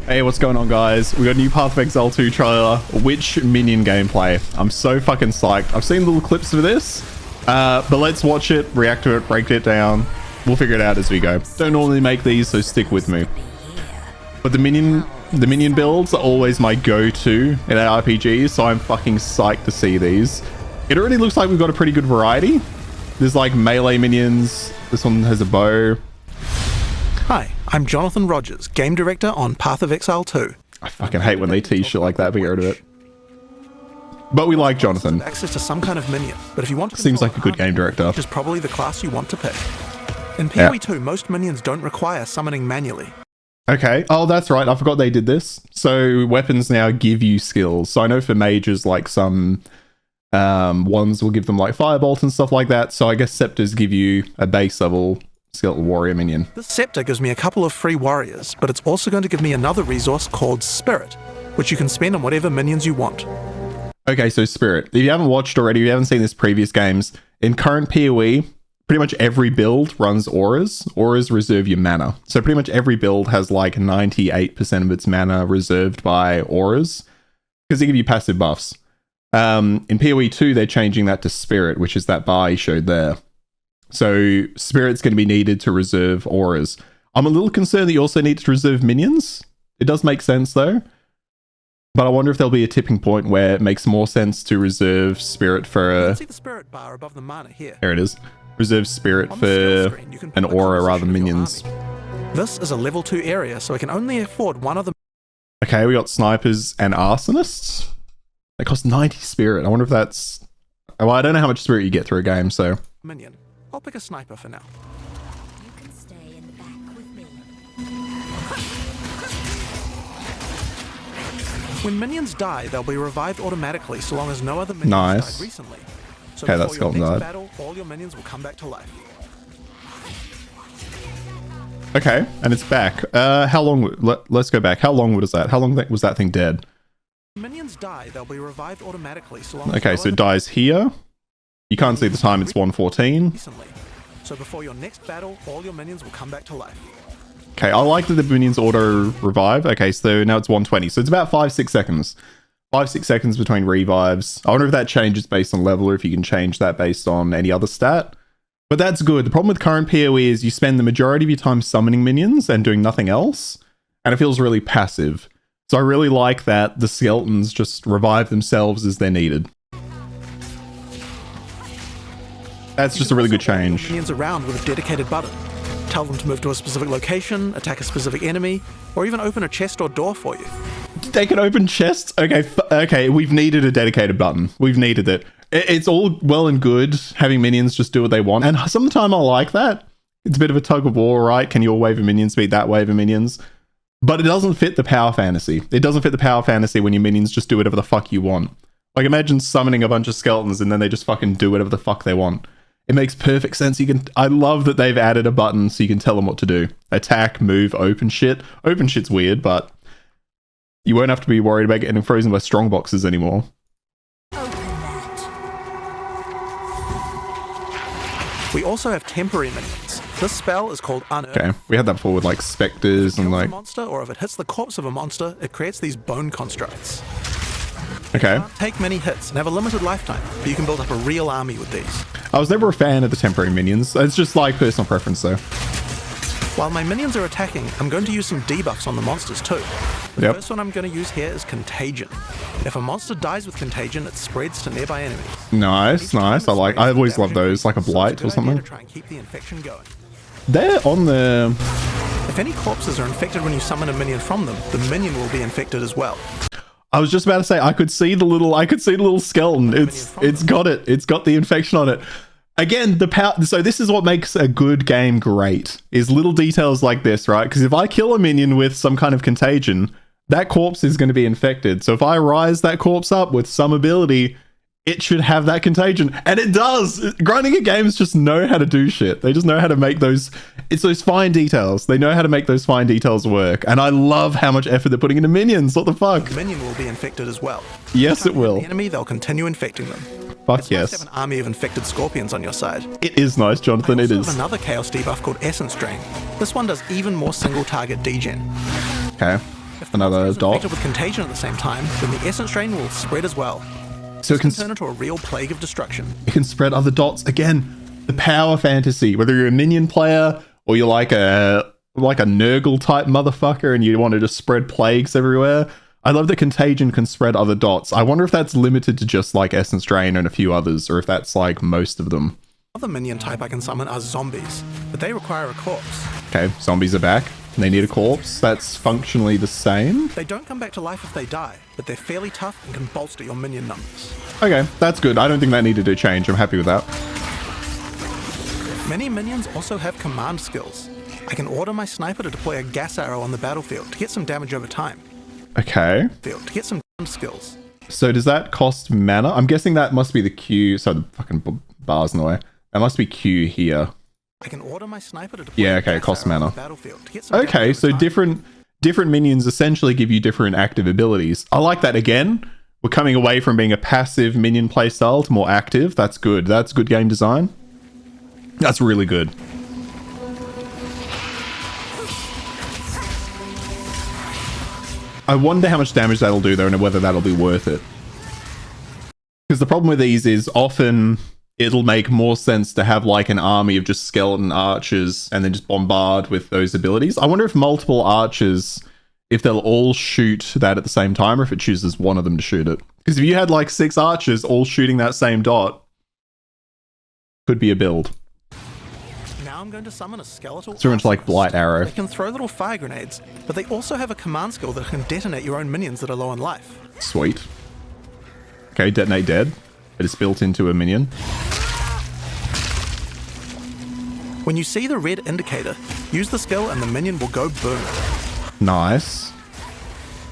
Hey, what's going on, guys? We got a new Path of Exile 2 trailer, Witch Minion gameplay. I'm so fucking psyched. I've seen little clips for this, but let's watch it, react to it, break it down. We'll figure it out as we go. Don't normally make these, so stick with me. But the minion builds are always my go-to in RPGs, so I'm fucking psyched to see these. It already looks like we've got a pretty good variety. There's like melee minions. This one has a bow. Hi, I'm Jonathan Rogers, Game Director on Path of Exile 2. I fucking hate when they tease shit like that, but get rid of it. But we like Jonathan. Access to some kind of minion, but if you want to seems like a good game director. Which is probably the class you want to pick. In PoE 2, most minions don't require summoning manually. Okay. Oh, that's right. I forgot they did this. So weapons now give you skills. So I know for mages, like some ones will give them like Firebolt and stuff like that. So I guess Scepters give you a base level skeletal warrior minion. This Scepter gives me a couple of free warriors, but it's also going to give me another resource called Spirit, which you can spend on whatever minions you want. Okay, so Spirit. If you haven't watched already, if you haven't seen this previous games, in current PoE, pretty much every build runs auras. Auras reserve your mana. So pretty much every build has like 98% of its mana reserved by auras, because they give you passive buffs. In PoE 2, they're changing that to Spirit, which is that bar you showed there. So Spirit's going to be needed to reserve auras. I'm a little concerned that you also need to reserve minions. It does make sense though. But I wonder if there'll be a tipping point where it makes more sense to reserve Spirit for You can see the Spirit bar above the mana here. There it is. Reserve Spirit for an aura rather than minions. This is a level 2 area, so I can only afford one of them. Okay, we got snipers and arsonists. They cost 90 Spirit. I wonder if that's... Well, I don't know how much Spirit you get through a game, so... Minion. I'll pick a sniper for now. You can stay in the back with me. When minions die, they'll be revived automatically so long as no other minions died recently. So okay, that's before your skeleton next died. battle, all your minions will come back to life. Okay, and it's back. How long... Let's go back. How long was that? How long was that thing dead? When minions die, they'll be revived automatically so long as Okay, so it dies here. You can't see the time, it's 1:14. recently. So before your next battle, all your minions will come back to life. Okay, I like that the minions auto revive. Okay, so now it's 1:20. So it's about 5-6 seconds. 5-6 seconds between revives. I wonder if that changes based on level or if you can change that based on any other stat. But that's good. The problem with current PoE is you spend the majority of your time summoning minions and doing nothing else. And it feels really passive. So I really like that the skeletons just revive themselves as they're needed. That's just a really good change. Minions around with a dedicated button. Tell them to move to a specific location, attack a specific enemy, or even open a chest or door for you. They can open chests? Okay, okay, we've needed a dedicated button. We've needed it. It's all well and good having minions just do what they want, and sometimes I like that. It's a bit of a tug of war, right? Can your wave of minions beat that wave of minions? But it doesn't fit the power fantasy. It doesn't fit the power fantasy when your minions just do whatever the fuck you want. Like, imagine summoning a bunch of skeletons and then they just fucking do whatever the fuck they want. It makes perfect sense. I love that they've added a button so you can tell them what to do. Attack, move, open shit. Open shit's weird, but you won't have to be worried about getting frozen by strong boxes anymore. We also have temporary minions. This spell is called Unearth. Okay, we had that before with like specters and like... a monster, or if it hits the corpse of a monster, it creates these bone constructs. Okay. Take many hits and have a limited lifetime, but you can build up a real army with these. I was never a fan of the temporary minions. It's just like personal preference though. While my minions are attacking, I'm going to use some debuffs on the monsters too. The first one I'm going to use here is Contagion. If a monster dies with Contagion, it spreads to nearby enemies. Nice, nice. I always love those, like a blight or something. To try and keep the infection going. They're on the... If any corpses are infected when you summon a minion from them, the minion will be infected as well. I was just about to say I could see the little skeleton. It's got the infection on it. Again, the power. So this is what makes a good game great, is little details like this, right? Because if I kill a minion with some kind of contagion, that corpse is going to be infected. So if I rise that corpse up with some ability, it should have that contagion, and it does. Grinding at games just know how to do shit. They just know how to make those. It's those fine details. They know how to make those fine details work, and I love how much effort they're putting into minions. What the fuck? The minion will be infected as well. Yes, it will. The enemy, they'll continue infecting them. Fuck yes. Nice to have an army of infected scorpions on your side. It is nice, Jonathan. It is. Have another chaos debuff called Essence Drain. This one does even more single target degen. Okay. If another If dot. infected with contagion at the same time, then the essence drain will spread as well. So it can Turn into a real plague of destruction. spread other dots. Again, the power fantasy. Whether you're a minion player or you're like a Nurgle type motherfucker and you want to just spread plagues everywhere. I love that contagion can spread other dots. I wonder if that's limited to just like essence drain and a few others, or if that's like most of them. Other minion type I can summon are zombies, but they require a corpse. Okay, zombies are back. They need a corpse. That's functionally the same. They don't come back to life if they die, but they're fairly tough and can bolster your minion numbers. Okay, that's good. I don't think that needed to change. I'm happy with that. Many minions also have command skills. I can order my sniper to deploy a gas arrow on the battlefield to get some damage over time. Okay. To get some skills. So does that cost mana? I'm guessing that must be the Q. So the fucking bar's in the way. That must be Q here. I can order my sniper to deploy Yeah, a okay, gas costs arrow on mana. the battlefield to get some Okay, damage so over time. different minions essentially give you different active abilities. I like that. Again, we're coming away from being a passive minion playstyle to more active. That's good. That's good game design. That's really good. I wonder how much damage that'll do though, and whether that'll be worth it. Because the problem with these is often it'll make more sense to have like an army of just skeleton archers and then just bombard with those abilities. I wonder if multiple archers, if they'll all shoot that at the same time, or if it chooses one of them to shoot it. Because if you had like 6 archers all shooting that same dot, could be a build. Now I'm going to summon a skeletal. It's very much like arsonist. Blight Arrow. They can throw little fire grenades, but they also have a command skill that can detonate your own minions that are low on life. Sweet. Okay, detonate dead. It is built into a minion. When you see the red indicator, use the skill and the minion will go boom. Nice.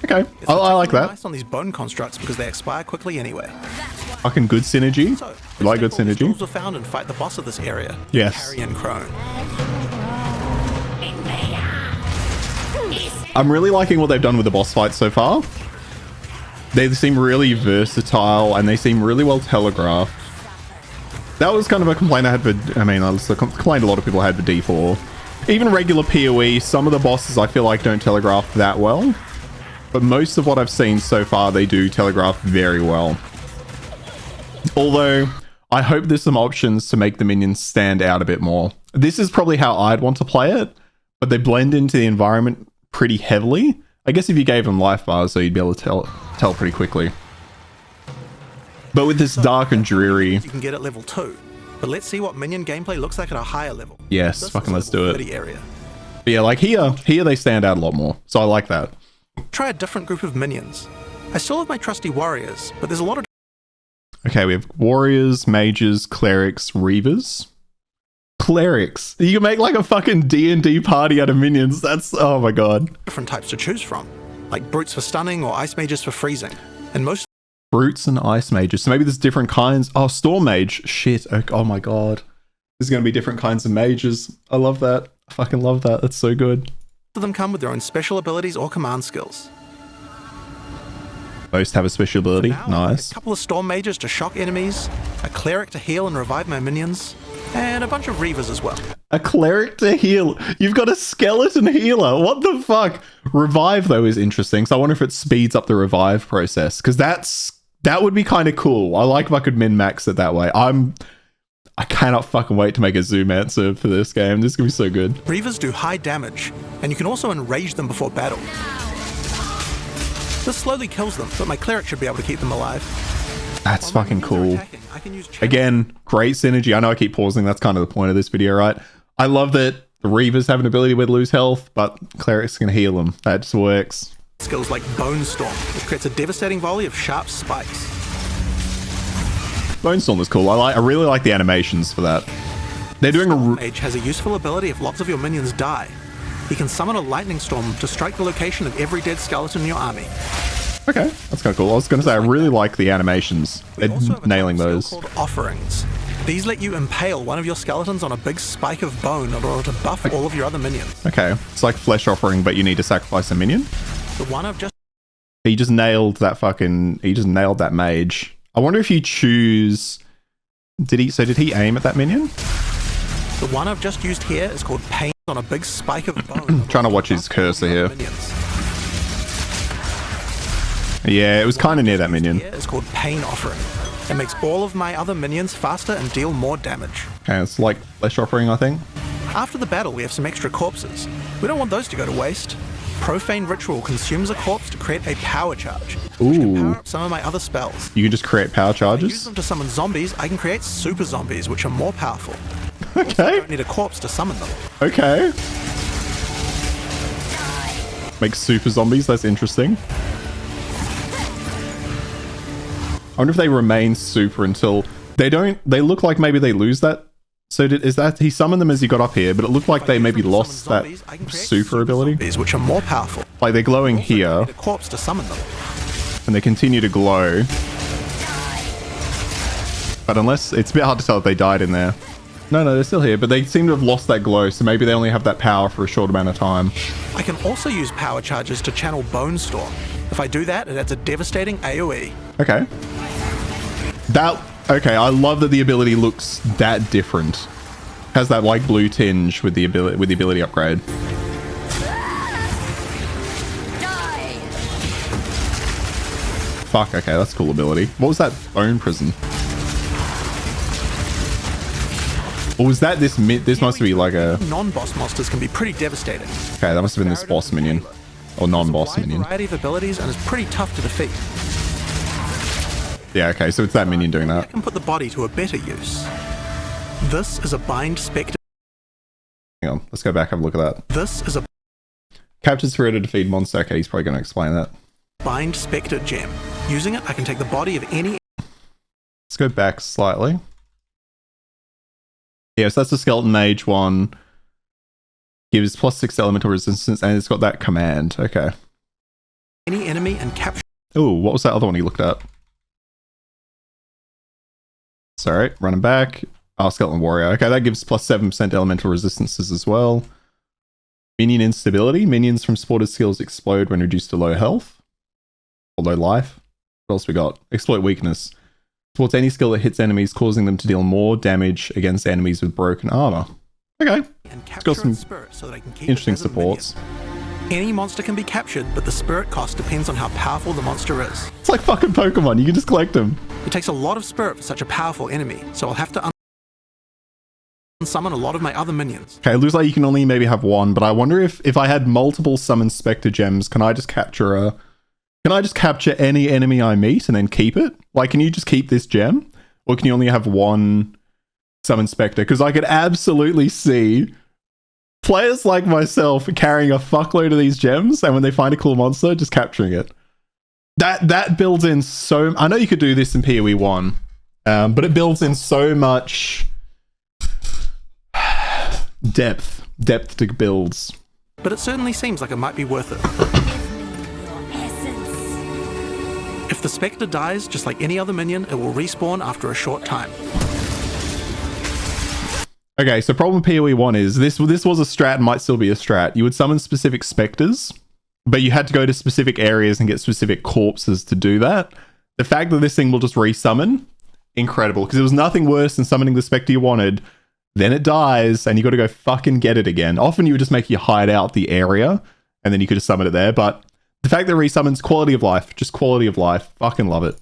Okay, It's I like particularly that. nice on these bone constructs because they expire quickly anyway. Fucking good synergy. So, You like good let's take all these synergy? tools were found and fight the boss of this area. Yes. Carrion Crone. I'm really liking what they've done with the boss fights so far. They seem really versatile and they seem really well telegraphed. That was kind of a complaint I had for, I mean, that's a complaint a lot of people had for D4. Even regular PoE, some of the bosses I feel like don't telegraph that well. But most of what I've seen so far, they do telegraph very well. Although, I hope there's some options to make the minions stand out a bit more. This is probably how I'd want to play it, but they blend into the environment pretty heavily. I guess if you gave them life bars, so you'd be able to tell pretty quickly. But with this dark and dreary... You can get at level 2. But let's see what minion gameplay looks like at a higher level. Yes, This fucking is let's level do it. 30 area. But yeah, like here they stand out a lot more. So I like that. Try a different group of minions. I still have my trusty warriors, but there's a lot of Okay, we have warriors, mages, clerics, reavers. Clerics. You can make like a fucking D&D party out of minions. That's, oh my god. different types to choose from, like brutes for stunning or ice mages for freezing. And most Brutes and ice mages. So maybe there's different kinds. Oh, storm mage. Shit. Oh my god. There's going to be different kinds of mages. I love that. I fucking love that. That's so good. of them come with their own special abilities or command skills. Most have a special ability. Now, Nice. a couple of storm mages to shock enemies, a cleric to heal and revive my minions, and a bunch of reavers as well. A cleric to heal. You've got a skeleton healer. What the fuck? Revive, though, is interesting. So I wonder if it speeds up the revive process. Because that would be kind of cool. I like if I could min-max it that way. I cannot fucking wait to make a Zoom answer for this game. This is going to be so good. Reavers do high damage, and you can also enrage them before battle. This slowly kills them, but my cleric should be able to keep them alive. That's While my fucking minions are cool. attacking, I can use Again, great synergy. I know I keep pausing. That's kind of the point of this video, right? I love that the Reavers have an ability where they lose health, but clerics can heal them. That just works. skills like Bone Storm, which creates a devastating volley of sharp spikes. Bone Storm is cool. I really like the animations for that. They're doing a... Mage has a useful ability if lots of your minions die. He can summon a lightning storm to strike the location of every dead skeleton in your army. Okay, that's kind of cool. I was going to say, I really like the animations. We They're also have a nailing type of those. skill called Offerings. These let you impale one of your skeletons on a big spike of bone in order to buff all of your other minions. Okay, it's like flesh offering, but you need to sacrifice a minion. The one I've just He just nailed that mage. I wonder if you choose... Did he aim at that minion? used here is called Pain on a big spike of bone. Trying to watch his cursor here. Minions. Yeah, it was kind of near that minion. Here is called Pain Offering. It makes all of my other minions faster and deal more damage. Okay, it's like Flesh Offering, I think. After the battle, we have some extra corpses. We don't want those to go to waste. Profane Ritual consumes a corpse to create a power charge, which can power up some of my other spells. You can just create power If I use charges? them to summon zombies, I can create super zombies, which are more powerful. Okay. I don't need a corpse to summon them. Okay. Make super zombies, that's interesting. I wonder if they remain super until they look like maybe they lose that. So is that he summoned them as he got up here, but it looked like they maybe lost that super ability. Zombies, which are more powerful. Like they're glowing Also, I here don't need a corpse to summon them. and they continue to glow. But unless it's a bit hard to tell if they died in there. No, they're still here, but they seem to have lost that glow, so maybe they only have that power for a short amount of time. I can also use power charges to channel Bone Storm. If I do that, it adds a devastating AoE. Okay. Okay, I love that the ability looks that different. Has that like blue tinge with the ability upgrade. Fuck, okay, that's a cool ability. What was that bone prison? Or was that this must be like a... Non-boss monsters can be pretty devastating. Okay, that must have been this boss minion. Or non-boss minion. Variety of abilities and is pretty tough to defeat. Yeah, okay, so it's that minion doing I that. can put the body to a better use. This is a bind Spectre. Hang on, let's go back and have a look at that. This is a Captures for her to defeat monster. Okay, he's probably going to explain that. bind Spectre gem. Using it, I can take the body of any... Let's go back slightly. Yeah, so that's the Skeleton Mage one. Gives +6 elemental resistance, and it's got that command. Okay. any enemy and capture... Oh, what was that other one he looked at? Sorry, running back. Oh, Skeleton Warrior. Okay, that gives +7% elemental resistances as well. Minion instability. Minions from supported skills explode when reduced to low health. Or low life. What else we got? Exploit weakness. Supports any skill that hits enemies, causing them to deal more damage against enemies with broken armor. Okay. and It's got capture some its spirit so that I can keep interesting it as a supports. minion. Any monster can be captured, but the spirit cost depends on how powerful the monster is. It's like fucking Pokemon. You can just collect them. It takes a lot of spirit for such a powerful enemy, so I'll have to summon a lot of my other minions. Okay, it looks like you can only maybe have one, but I wonder if I had multiple summon Spectre gems, can I just capture any enemy I meet and then keep it? Like, can you just keep this gem? Or can you only have one summon Spectre? Because I could absolutely see players like myself carrying a fuckload of these gems, and when they find a cool monster, just capturing it. That builds in so... I know you could do this in PoE 1, but it builds in so much depth to builds. But it certainly seems like it might be worth it. Your essence. If the Spectre dies, just like any other minion, it will respawn after a short time. Okay, so problem with PoE 1 is this was a strat and might still be a strat. You would summon specific Spectres, but you had to go to specific areas and get specific corpses to do that. The fact that this thing will just resummon, incredible, because it was nothing worse than summoning the Spectre you wanted, then it dies, and you got to go fucking get it again. Often you would just make you hide out the area, and then you could just summon it there, but the fact that it resummons, quality of life, just quality of life, fucking love it.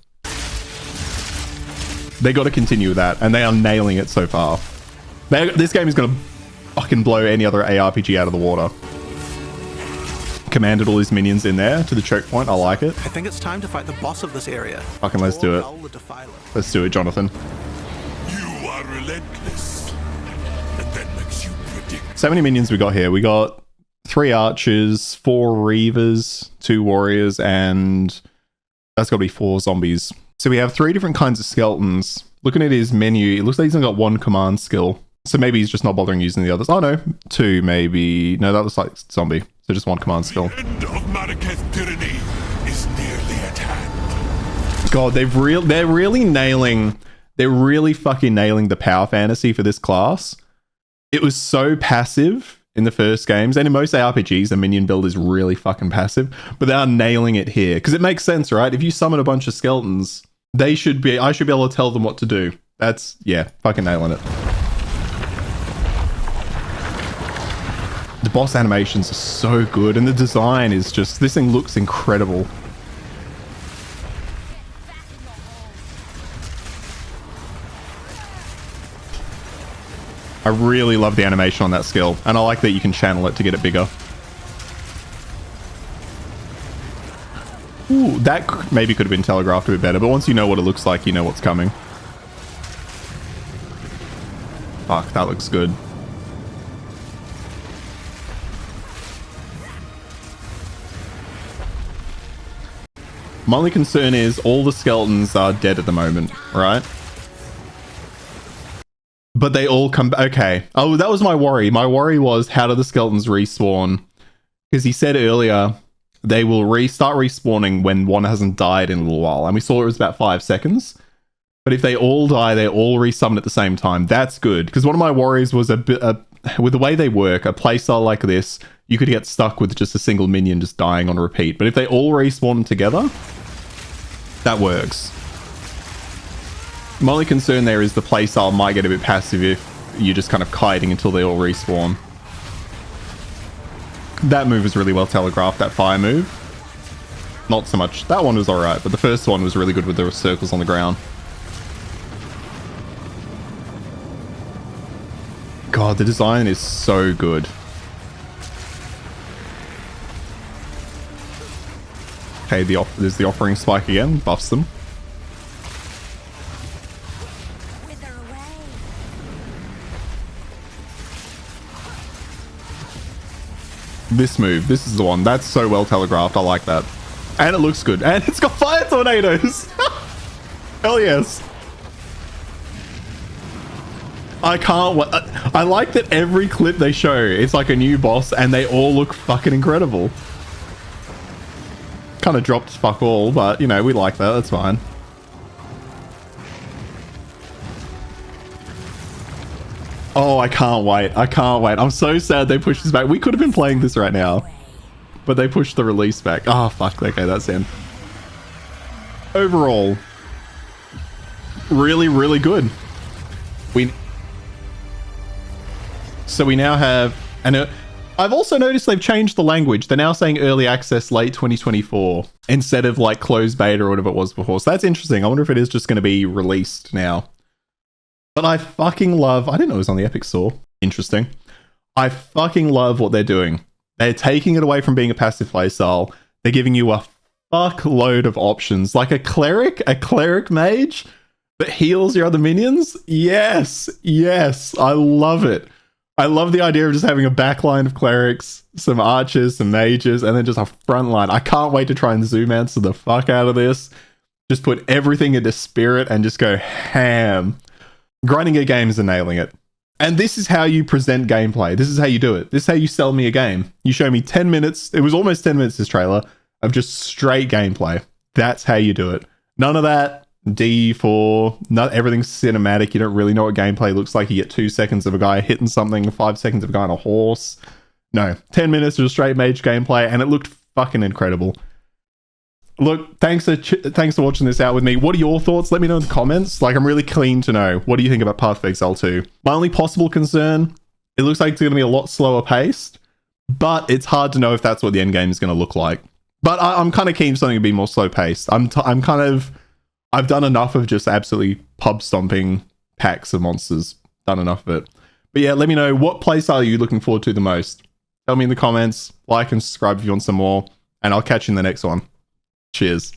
They got to continue with that, and they are nailing it so far. This game is going to fucking blow any other ARPG out of the water. Commanded all his minions in there to the choke point. I like it. I think it's time to fight the boss of this area. Fucking let's do it. Or the Defiler. Let's do it, Jonathan. You are relentless. And that makes you predictable. So many minions we got here. We got 3 archers, 4 reavers, 2 warriors, and that's got to be 4 zombies. So we have 3 different kinds of skeletons. Looking at his menu, it looks like he's only got 1 command skill. So maybe he's just not bothering using the others. Oh no, 2 maybe. No, that looks like zombie. So just 1 command skill. The end of Marraketh's tyranny is nearly at hand. God, they're really fucking nailing the power fantasy for this class. It was so passive in the first games, and in most ARPGs, the minion build is really fucking passive, but they are nailing it here. Because it makes sense, right? If you summon a bunch of skeletons, I should be able to tell them what to do. That's, yeah, fucking nailing it. The boss animations are so good, and the design is just, this thing looks incredible. I really love the animation on that skill, and I like that you can channel it to get it bigger. Ooh, that maybe could have been telegraphed a bit better, but once you know what it looks like, you know what's coming. Fuck, that looks good. My only concern is all the skeletons are dead at the moment, right? But they all come back. Okay. Oh, that was my worry. My worry was, how do the skeletons respawn? Because he said earlier they will start respawning when one hasn't died in a little while. And we saw it was about 5 seconds. But if they all die, they all resummon at the same time. That's good. Because one of my worries was with the way they work, a playstyle like this, you could get stuck with just a single minion just dying on repeat. But if they all respawn together, that works. My only concern there is the playstyle might get a bit passive if you're just kind of kiting until they all respawn. That move was really well telegraphed, that fire move. Not so much. That one was alright, but the first one was really good with the circles on the ground. God, the design is so good. Okay, there's the offering spike again, buffs them. This move, this is the one. That's so well telegraphed. I like that. And it looks good. And it's got fire tornadoes. Hell yes. I can't wait. I like that every clip they show, it's like a new boss and they all look fucking incredible. Kind of dropped fuck all, but you know, we like that. That's fine. Oh, I can't wait. I can't wait. I'm so sad they pushed this back. We could have been playing this right now, but they pushed the release back. Oh, fuck. Okay, that's in. Overall, really, really good. So we now have... And I've also noticed they've changed the language. They're now saying early access late 2024 instead of like closed beta or whatever it was before. So that's interesting. I wonder if it is just going to be released now. But I fucking love... I didn't know it was on the Epic Store. Interesting. I fucking love what they're doing. They're taking it away from being a passive playstyle. They're giving you a fuckload of options. Like a cleric mage that heals your other minions. Yes. Yes. I love it. I love the idea of just having a backline of clerics, some archers, some mages, and then just a front line. I can't wait to try and zoom answer the fuck out of this. Just put everything into spirit and just go ham. Grinding your games and nailing it. And this is how you present gameplay. This is how you do it. This is how you sell me a game. You show me 10 minutes. It was almost 10 minutes, this trailer, of just straight gameplay. That's how you do it. None of that D4. Not everything's cinematic. You don't really know what gameplay looks like. You get 2 seconds of a guy hitting something, 5 seconds of a guy on a horse. No, 10 minutes of a straight mage gameplay, and it looked fucking incredible. Look, thanks for watching this out with me. What are your thoughts? Let me know in the comments. Like, I'm really keen to know. What do you think about Path of Exile 2? My only possible concern, it looks like it's going to be a lot slower paced, but it's hard to know if that's what the end game is going to look like. But I'm kind of keen for something to be more slow paced. I've done enough of just absolutely pub stomping packs of monsters. Done enough of it. But yeah, let me know, what playstyle are you looking forward to the most? Tell me in the comments. Like and subscribe if you want some more, and I'll catch you in the next one. Cheers.